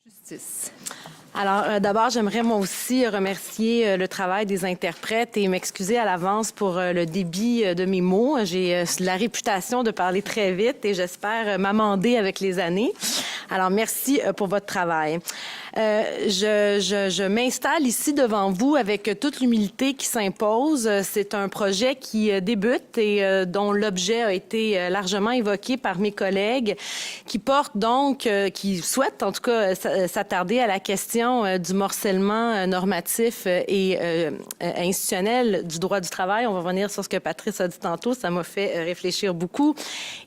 Justice. Alors, d'abord, j'aimerais moi aussi remercier le travail des interprètes et m'excuser à l'avance pour le débit de mes mots. J'ai la réputation de parler très vite et j'espère m'amender avec les années. Alors, merci pour votre travail. Je m'installe ici devant vous avec toute l'humilité qui s'impose. C'est un projet qui débute et dont l'objet a été largement évoqué par mes collègues, qui porte donc, qui souhaite en tout cas s'attarder à la question du morcellement normatif et institutionnel du droit du travail. On va revenir sur ce que Patrice a dit tantôt. Ça m'a fait réfléchir beaucoup.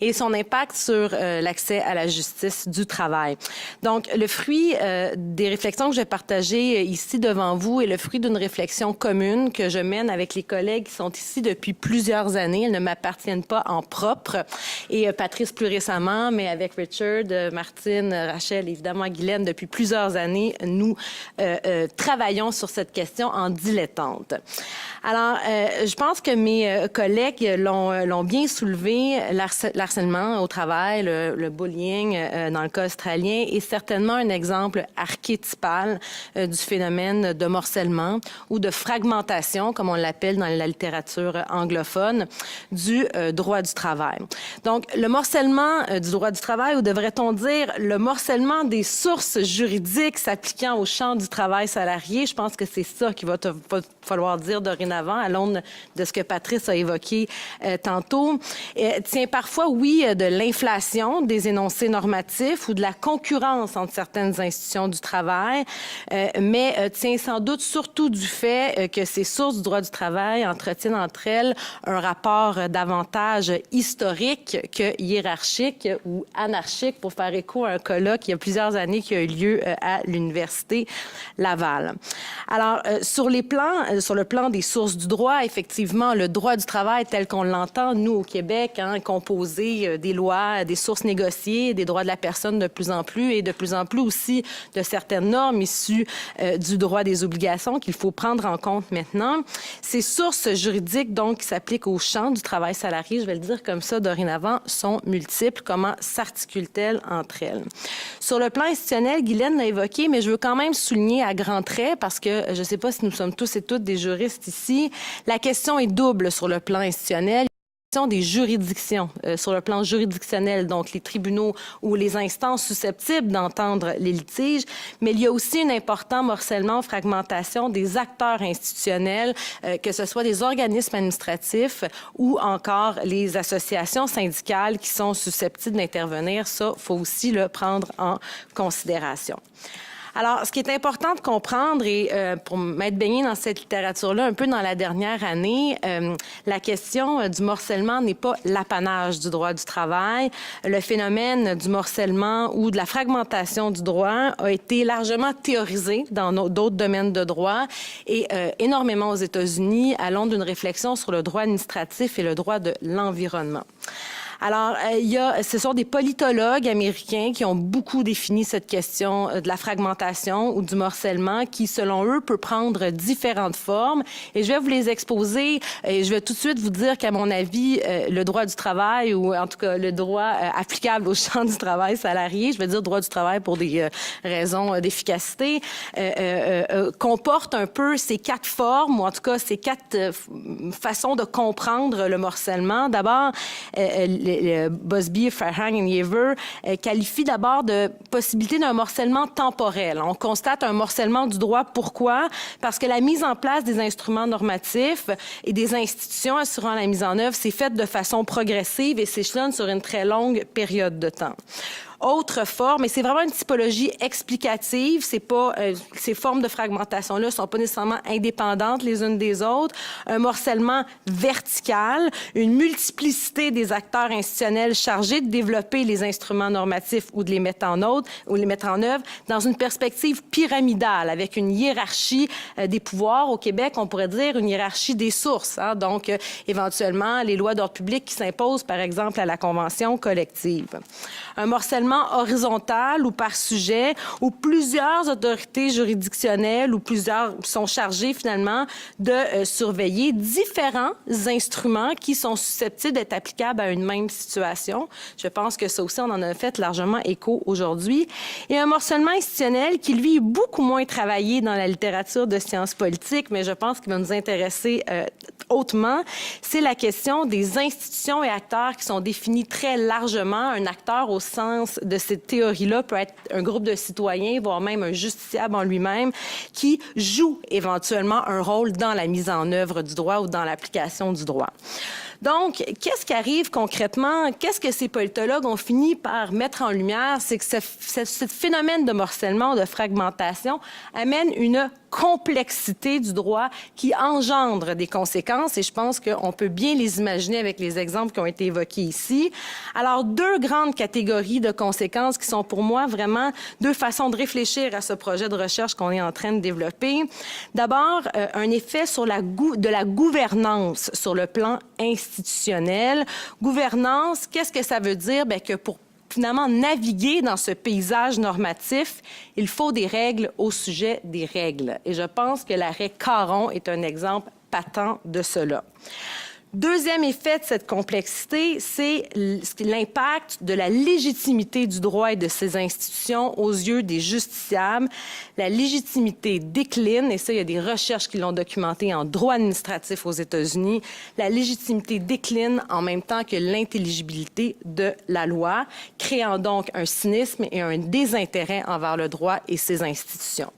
Et son impact sur l'accès à la justice du travail. Donc, le fruit des réflexions que je vais partager ici devant vous est le fruit d'une réflexion commune que je mène avec les collègues qui sont ici depuis plusieurs années. Elles ne m'appartiennent pas en propre. Et Patrice plus récemment, mais avec Richard, Martine, Rachel, évidemment Guylaine, depuis plusieurs années, nous travaillons sur cette question en dilettante. Alors, je pense que mes collègues l'ont bien soulevé, l'harcèlement au travail, le bullying dans le cas australien est certainement un exemple archétypal du phénomène de morcellement ou de fragmentation, comme on l'appelle dans la littérature anglophone, du droit du travail. Donc, le morcellement du droit du travail, ou devrait-on dire le morcellement des sources juridiques s'appliquant au champ du travail salarié, je pense que c'est ça qu'il va falloir dire dorénavant à l'aune de ce que Patrice a évoqué tantôt, tient parfois, oui, de l'inflation des énoncés normatifs ou de la concurrence entre certaines institutions du travail, mais tient sans doute surtout du fait que ces sources du droit du travail entretiennent entre elles un rapport davantage historique que hiérarchique ou anarchique, pour faire écho à un colloque il y a plusieurs années qui a eu lieu à l'Université Laval. Alors, sur le plan des sources du droit, effectivement, le droit du travail tel qu'on l'entend, nous, au Québec, composé des lois, des sources négociées, des droits de la personne de plus en plus et de plus en plus aussi de certaines normes issues du droit des obligations qu'il faut prendre en compte maintenant. Ces sources juridiques, donc, qui s'appliquent au champ du travail salarié, je vais le dire comme ça dorénavant, sont multiples. Comment s'articulent-elles entre elles? Sur le plan institutionnel, Guylaine l'a évoqué, mais je veux quand même souligner à grands traits, parce que je ne sais pas si nous sommes tous et toutes des juristes ici, la question est double sur le plan institutionnel. Des juridictions sur le plan juridictionnel, donc les tribunaux ou les instances susceptibles d'entendre les litiges, mais il y a aussi un important morcellement, fragmentation des acteurs institutionnels, que ce soit des organismes administratifs ou encore les associations syndicales qui sont susceptibles d'intervenir. Ça, il faut aussi le prendre en considération. Alors, ce qui est important de comprendre, et pour m'être baignée dans cette littérature-là un peu dans la dernière année, la question du morcellement n'est pas l'apanage du droit du travail. Le phénomène du morcellement ou de la fragmentation du droit a été largement théorisé dans d'autres domaines de droit et énormément aux États-Unis à l'aune d'une réflexion sur le droit administratif et le droit de l'environnement. Alors, ce sont des politologues américains qui ont beaucoup défini cette question de la fragmentation ou du morcellement qui, selon eux, peut prendre différentes formes. Et je vais vous les exposer et je vais tout de suite vous dire qu'à mon avis, le droit du travail, ou en tout cas le droit applicable au champ du travail salarié, je vais dire droit du travail pour des raisons d'efficacité, comporte un peu ces quatre formes, ou en tout cas ces quatre façons de comprendre le morcellement. D'abord, Busby, Farhang et Yever qualifient d'abord de possibilité d'un morcellement temporel. On constate un morcellement du droit. Pourquoi? Parce que la mise en place des instruments normatifs et des institutions assurant la mise en œuvre s'est faite de façon progressive et s'échelonne sur une très longue période de temps. Autre forme, et c'est vraiment une typologie explicative, c'est pas, ces formes de fragmentation-là ne sont pas nécessairement indépendantes les unes des autres. Un morcellement vertical, une multiplicité des acteurs institutionnels chargés de développer les instruments normatifs ou de les mettre en œuvre dans une perspective pyramidale, avec une hiérarchie des pouvoirs. Au Québec, on pourrait dire une hiérarchie des sources. Donc, éventuellement, les lois d'ordre public qui s'imposent, par exemple, à la convention collective. Un morcellement fonctionnement horizontal ou par sujet, où plusieurs autorités juridictionnelles ou plusieurs sont chargées finalement de surveiller différents instruments qui sont susceptibles d'être applicables à une même situation. Je pense que ça aussi, on en a fait largement écho aujourd'hui. Et un morcellement institutionnel qui, lui, est beaucoup moins travaillé dans la littérature de sciences politiques, mais je pense qu'il va nous intéresser hautement, c'est la question des institutions et acteurs qui sont définis très largement. Un acteur, au sens de cette théorie-là, peut être un groupe de citoyens, voire même un justiciable en lui-même, qui joue éventuellement un rôle dans la mise en œuvre du droit ou dans l'application du droit. Donc, qu'est-ce qui arrive concrètement? Qu'est-ce que ces politologues ont fini par mettre en lumière? C'est que ce phénomène de morcellement, de fragmentation, amène une complexité du droit qui engendre des conséquences et je pense qu'on peut bien les imaginer avec les exemples qui ont été évoqués ici. Alors, deux grandes catégories de conséquences qui sont pour moi vraiment deux façons de réfléchir à ce projet de recherche qu'on est en train de développer. D'abord, un effet sur de la gouvernance sur le plan institutionnel. Gouvernance, qu'est-ce que ça veut dire? Bien, que pour finalement naviguer dans ce paysage normatif, il faut des règles au sujet des règles. Et je pense que l'arrêt Caron est un exemple patent de cela. Deuxième effet de cette complexité, c'est l'impact de la légitimité du droit et de ses institutions aux yeux des justiciables. La légitimité décline, et ça, il y a des recherches qui l'ont documenté en droit administratif aux États-Unis. La légitimité décline en même temps que l'intelligibilité de la loi, créant donc un cynisme et un désintérêt envers le droit et ses institutions.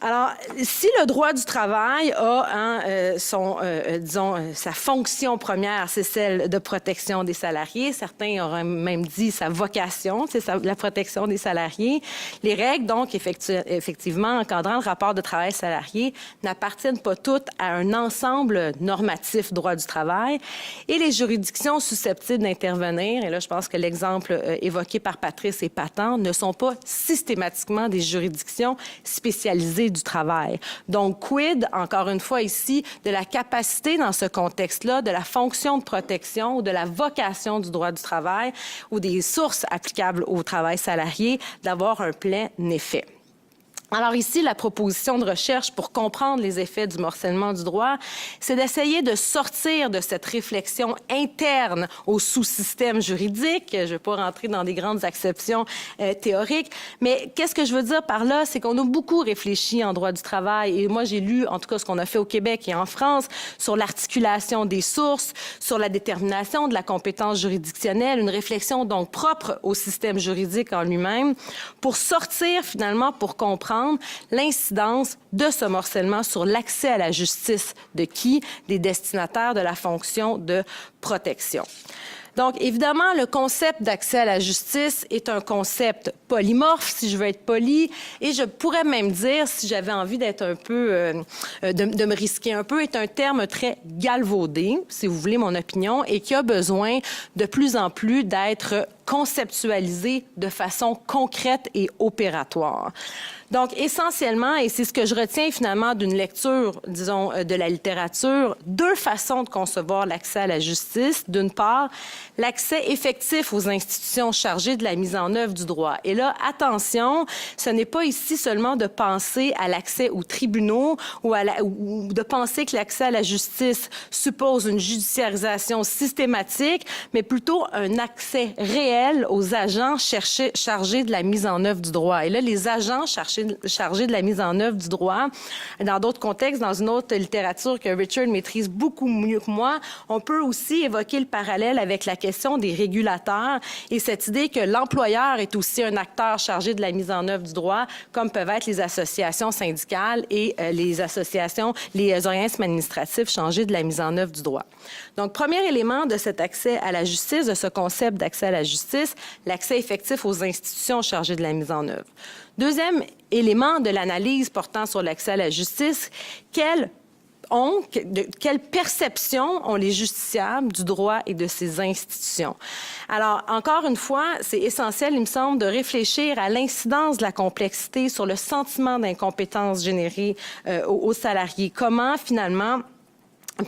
Alors, si le droit du travail a sa fonction première, c'est celle de protection des salariés. Certains auraient même dit sa vocation, c'est la protection des salariés. Les règles, donc, effectivement, encadrant le rapport de travail salarié, n'appartiennent pas toutes à un ensemble normatif droit du travail. Et les juridictions susceptibles d'intervenir, et là, je pense que l'exemple évoqué par Patrice est patent, ne sont pas systématiquement des juridictions spécialisées du travail. Donc, quid, encore une fois ici, de la capacité dans ce contexte-là, de la fonction de protection ou de la vocation du droit du travail ou des sources applicables au travail salarié d'avoir un plein effet. Alors ici, la proposition de recherche pour comprendre les effets du morcellement du droit, c'est d'essayer de sortir de cette réflexion interne au sous-système juridique. Je ne vais pas rentrer dans des grandes acceptions théoriques, mais qu'est-ce que je veux dire par là? C'est qu'on a beaucoup réfléchi en droit du travail et moi, j'ai lu, en tout cas, ce qu'on a fait au Québec et en France sur l'articulation des sources, sur la détermination de la compétence juridictionnelle, une réflexion donc propre au système juridique en lui-même pour sortir finalement, pour comprendre l'incidence de ce morcellement sur l'accès à la justice de qui? Des destinataires de la fonction de protection. Donc, évidemment, le concept d'accès à la justice est un concept polymorphe, si je veux être poli, et je pourrais même dire, si j'avais envie d'être un peu, de me risquer un peu, est un terme très galvaudé, si vous voulez mon opinion, et qui a besoin de plus en plus d'être conceptualisé de façon concrète et opératoire. Donc, essentiellement, et c'est ce que je retiens finalement d'une lecture, disons, de la littérature, deux façons de concevoir l'accès à la justice. D'une part, l'accès effectif aux institutions chargées de la mise en œuvre du droit. Et là, attention, ce n'est pas ici seulement de penser à l'accès aux tribunaux ou de penser que l'accès à la justice suppose une judiciarisation systématique, mais plutôt un accès réel aux agents chargés de la mise en œuvre du droit. Et là, les agents chargés de la mise en œuvre du droit, dans d'autres contextes, dans une autre littérature que Richard maîtrise beaucoup mieux que moi, on peut aussi évoquer le parallèle avec la question des régulateurs et cette idée que l'employeur est aussi un acteur chargé de la mise en œuvre du droit, comme peuvent être les associations syndicales et les organismes administratifs chargés de la mise en œuvre du droit. Donc, premier élément de cet accès à la justice, de ce concept d'accès à la justice, l'accès effectif aux institutions chargées de la mise en œuvre. Deuxième élément de l'analyse portant sur l'accès à la justice, quelle perception ont les justiciables du droit et de ses institutions? Alors, encore une fois, c'est essentiel, il me semble, de réfléchir à l'incidence de la complexité sur le sentiment d'incompétence généré aux salariés. Comment, finalement,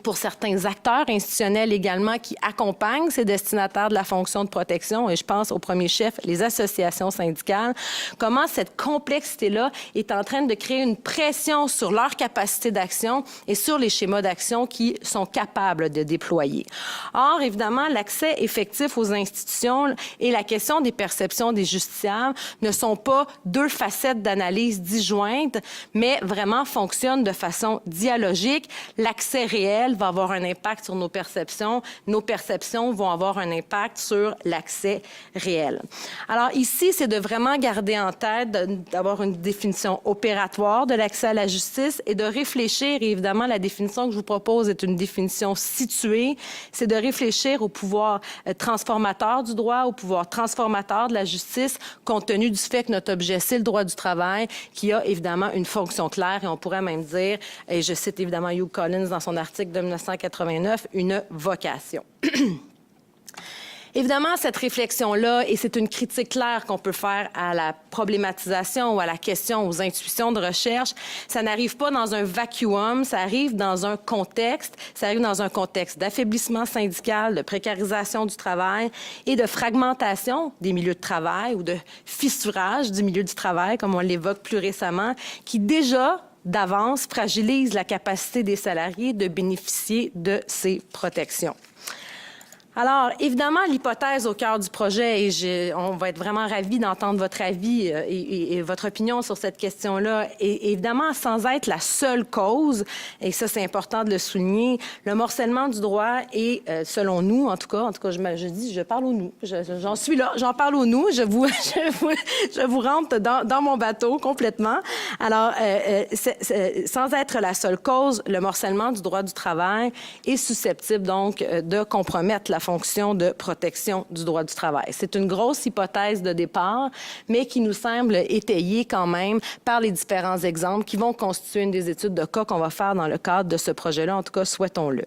pour certains acteurs institutionnels également qui accompagnent ces destinataires de la fonction de protection, et je pense au premier chef, les associations syndicales, comment cette complexité-là est en train de créer une pression sur leur capacité d'action et sur les schémas d'action qu'ils sont capables de déployer. Or, évidemment, l'accès effectif aux institutions et la question des perceptions des justiciables ne sont pas deux facettes d'analyse disjointes, mais vraiment fonctionnent de façon dialogique. L'accès réel va avoir un impact sur nos perceptions vont avoir un impact sur l'accès réel. Alors ici, c'est de vraiment garder en tête d'avoir une définition opératoire de l'accès à la justice et de réfléchir, et évidemment, la définition que je vous propose est une définition située, c'est de réfléchir au pouvoir transformateur du droit, au pouvoir transformateur de la justice, compte tenu du fait que notre objet, c'est le droit du travail, qui a évidemment une fonction claire, et on pourrait même dire, et je cite évidemment Hugh Collins dans son article de 1989, une vocation. Évidemment, cette réflexion-là, et c'est une critique claire qu'on peut faire à la problématisation ou à la question, aux intuitions de recherche, ça n'arrive pas dans un vacuum, ça arrive dans un contexte, d'affaiblissement syndical, de précarisation du travail et de fragmentation des milieux de travail ou de fissurage du milieu du travail, comme on l'évoque plus récemment, qui déjà d'avance fragilise la capacité des salariés de bénéficier de ces protections. Alors, évidemment, l'hypothèse au cœur du projet, et on va être vraiment ravis d'entendre votre avis et votre opinion sur cette question-là, et évidemment, sans être la seule cause, et ça, c'est important de le souligner, le morcellement du droit est, selon nous, en tout cas, je parle au nous, j'en suis là, j'en parle au nous, je vous rentre dans mon bateau complètement. Alors, sans être la seule cause, le morcellement du droit du travail est susceptible, donc, de compromettre la fonction de protection du droit du travail. C'est une grosse hypothèse de départ, mais qui nous semble étayée quand même par les différents exemples qui vont constituer une des études de cas qu'on va faire dans le cadre de ce projet-là. En tout cas, souhaitons-le.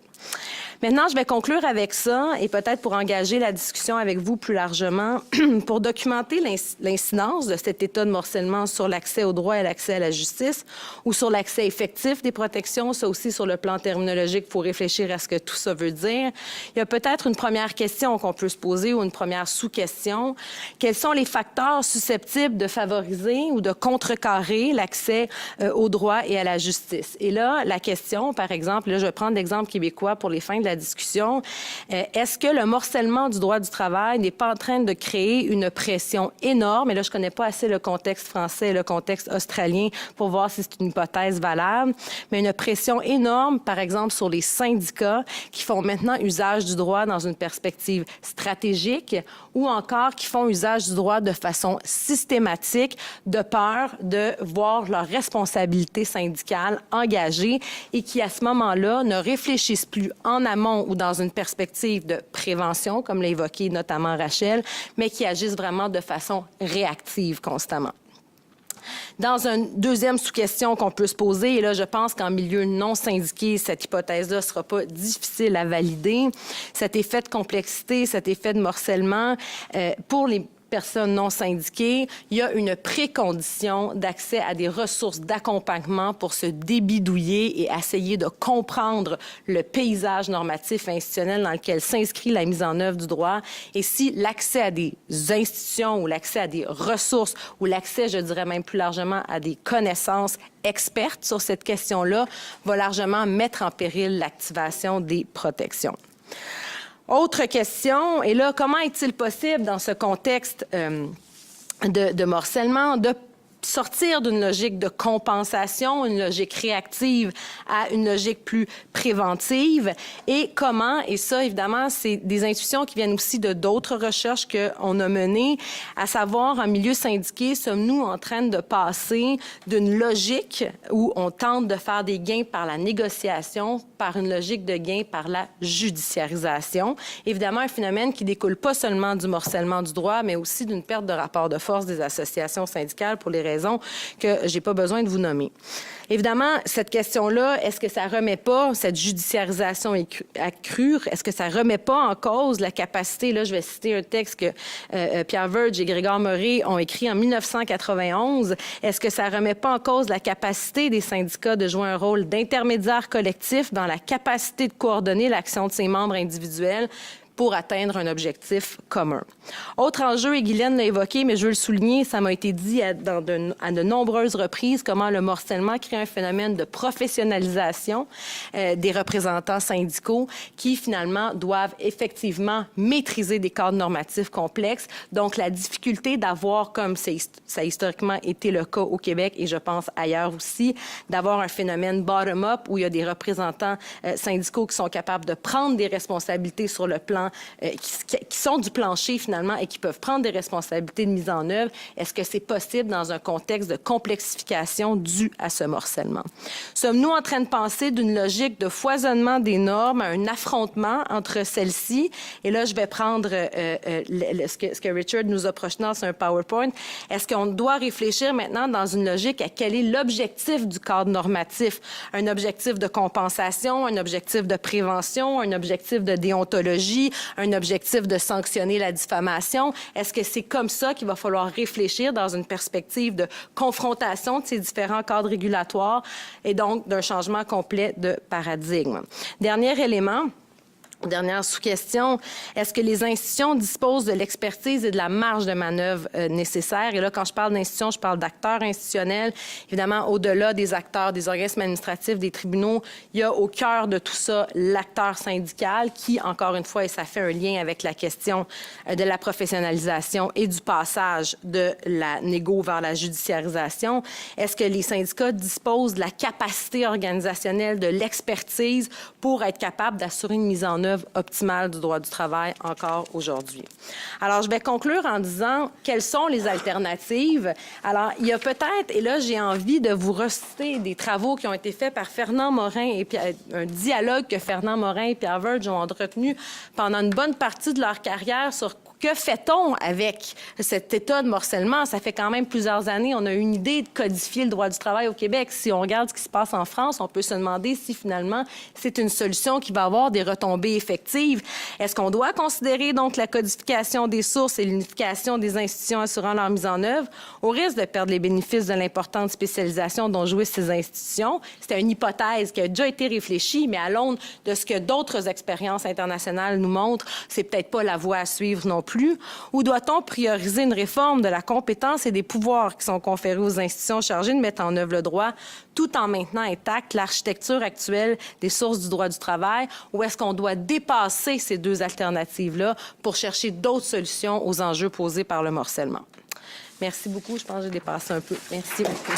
Maintenant, je vais conclure avec ça et peut-être pour engager la discussion avec vous plus largement, pour documenter l'incidence de cet état de morcellement sur l'accès au droit et l'accès à la justice ou sur l'accès effectif des protections. Ça aussi, sur le plan terminologique, il faut réfléchir à ce que tout ça veut dire. Il y a peut-être une première question qu'on peut se poser ou une première sous-question. Quels sont les facteurs susceptibles de favoriser ou de contrecarrer l'accès au droit et à la justice? Et là, la question, par exemple, là, je vais prendre l'exemple québécois pour les fins de la discussion. Est-ce que le morcellement du droit du travail n'est pas en train de créer une pression énorme? Et là, je ne connais pas assez le contexte français et le contexte australien pour voir si c'est une hypothèse valable, mais une pression énorme, par exemple, sur les syndicats qui font maintenant usage du droit dans une perspective stratégique ou encore qui font usage du droit de façon systématique de peur de voir leur responsabilité syndicale engagée et qui, à ce moment-là, ne réfléchissent plus en amont ou dans une perspective de prévention, comme l'a évoqué notamment Rachel, mais qui agissent vraiment de façon réactive constamment. Dans une deuxième sous-question qu'on peut se poser, et là, je pense qu'en milieu non syndiqué, cette hypothèse-là ne sera pas difficile à valider, cet effet de complexité, cet effet de morcellement, pour les personnes non syndiquées, il y a une précondition d'accès à des ressources d'accompagnement pour se débidouiller et essayer de comprendre le paysage normatif et institutionnel dans lequel s'inscrit la mise en œuvre du droit. Et si l'accès à des institutions ou l'accès à des ressources ou l'accès, je dirais même plus largement, à des connaissances expertes sur cette question-là va largement mettre en péril l'activation des protections. Autre question, et là, comment est-il possible dans ce contexte de morcellement de sortir d'une logique de compensation, une logique réactive à une logique plus préventive et comment, et ça évidemment c'est des intuitions qui viennent aussi de d'autres recherches qu'on a menées, à savoir en milieu syndiqué, sommes-nous en train de passer d'une logique où on tente de faire des gains par la négociation, par une logique de gain par la judiciarisation. Évidemment, un phénomène qui découle pas seulement du morcellement du droit, mais aussi d'une perte de rapport de force des associations syndicales pour les raisons raisons que j'ai pas besoin de vous nommer. Évidemment, cette question-là, est-ce que ça remet pas cette judiciarisation accrue? Est-ce que ça remet pas en cause la capacité, là, je vais citer un texte que Pierre Verge et Grégoire Moré ont écrit en 1991, est-ce que ça remet pas en cause la capacité des syndicats de jouer un rôle d'intermédiaire collectif dans la capacité de coordonner l'action de ses membres individuels pour atteindre un objectif commun? Autre enjeu, et Guylaine l'a évoqué, mais je veux le souligner, ça m'a été dit à de nombreuses reprises, comment le morcellement crée un phénomène de professionnalisation des représentants syndicaux qui, finalement, doivent effectivement maîtriser des cadres normatifs complexes. Donc, la difficulté d'avoir, comme ça a historiquement été le cas au Québec et je pense ailleurs aussi, d'avoir un phénomène bottom-up où il y a des représentants syndicaux qui sont capables de prendre des responsabilités sur le plan qui sont du plancher, finalement, et qui peuvent prendre des responsabilités de mise en œuvre. Est-ce que c'est possible dans un contexte de complexification dû à ce morcellement? Sommes-nous en train de penser d'une logique de foisonnement des normes, un affrontement entre celles-ci? Et là, je vais prendre ce que Richard nous a projeté dans un PowerPoint. Est-ce qu'on doit réfléchir maintenant dans une logique à quel est l'objectif du cadre normatif? Un objectif de compensation, un objectif de prévention, un objectif de déontologie, un objectif de sanctionner la diffamation. Est-ce que c'est comme ça qu'il va falloir réfléchir dans une perspective de confrontation de ces différents cadres régulatoires et donc d'un changement complet de paradigme? Dernier élément. Dernière sous-question, est-ce que les institutions disposent de l'expertise et de la marge de manœuvre nécessaire? Et là, quand je parle d'institutions, je parle d'acteurs institutionnels. Évidemment, au-delà des acteurs, des organismes administratifs, des tribunaux, il y a au cœur de tout ça l'acteur syndical qui, encore une fois, et ça fait un lien avec la question de la professionnalisation et du passage de la négo vers la judiciarisation. Est-ce que les syndicats disposent de la capacité organisationnelle, de l'expertise pour être capables d'assurer une mise en œuvre optimale du droit du travail encore aujourd'hui? Alors, je vais conclure en disant quelles sont les alternatives. Alors, il y a peut-être, et là, j'ai envie de vous reciter des travaux qui ont été faits par Fernand Morin et un dialogue que Fernand Morin et Pierre Verge ont entretenu pendant une bonne partie de leur carrière sur que fait-on avec cet état de morcellement? Ça fait quand même plusieurs années. On a une idée de codifier le droit du travail au Québec. Si on regarde ce qui se passe en France, on peut se demander si finalement c'est une solution qui va avoir des retombées effectives. Est-ce qu'on doit considérer donc la codification des sources et l'unification des institutions assurant leur mise en œuvre au risque de perdre les bénéfices de l'importante spécialisation dont jouissent ces institutions? C'était une hypothèse qui a déjà été réfléchie, mais à l'aune de ce que d'autres expériences internationales nous montrent, c'est peut-être pas la voie à suivre non plus. Ou doit-on prioriser une réforme de la compétence et des pouvoirs qui sont conférés aux institutions chargées de mettre en œuvre le droit, tout en maintenant intacte l'architecture actuelle des sources du droit du travail? Ou est-ce qu'on doit dépasser ces deux alternatives-là pour chercher d'autres solutions aux enjeux posés par le morcellement? Merci beaucoup. Je pense que j'ai dépassé un peu. Merci beaucoup.